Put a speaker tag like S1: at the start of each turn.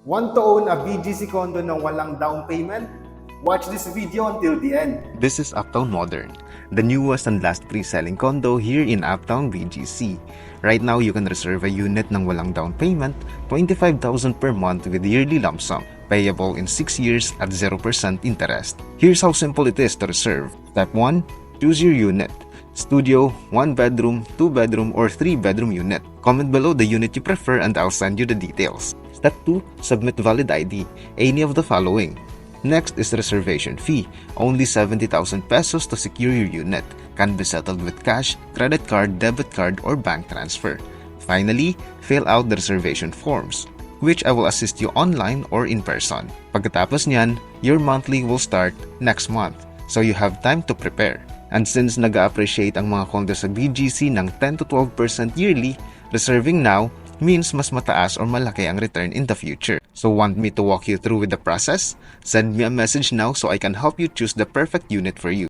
S1: Want to own a BGC condo ng walang down payment? Watch this video until the end.
S2: This is Uptown Modern, the newest and last pre-selling condo here in Uptown BGC. Right now, you can reserve a unit ng walang down payment, 25,000 per month with yearly lump sum, payable in 6 years at 0% interest. Here's how simple it is to reserve. Step 1. Choose your unit. Studio, 1 bedroom, 2 bedroom, or 3 bedroom unit. Comment below the unit you prefer and I'll send you the details. Step 2. Submit valid ID, any of the following. Next is reservation fee, only 70,000 pesos to secure your unit. Can be settled with cash, credit card, debit card, or bank transfer. Finally, fill out the reservation forms, which I will assist you online or in person. Pagkatapos niyan, your monthly will start next month, so you have time to prepare. And since nag-appreciate ang mga condo sa BGC ng 10 to 12% yearly, reserving now means mas mataas or malaki ang return in the future. So want me to walk you through with the process? Send me a message now so I can help you choose the perfect unit for you.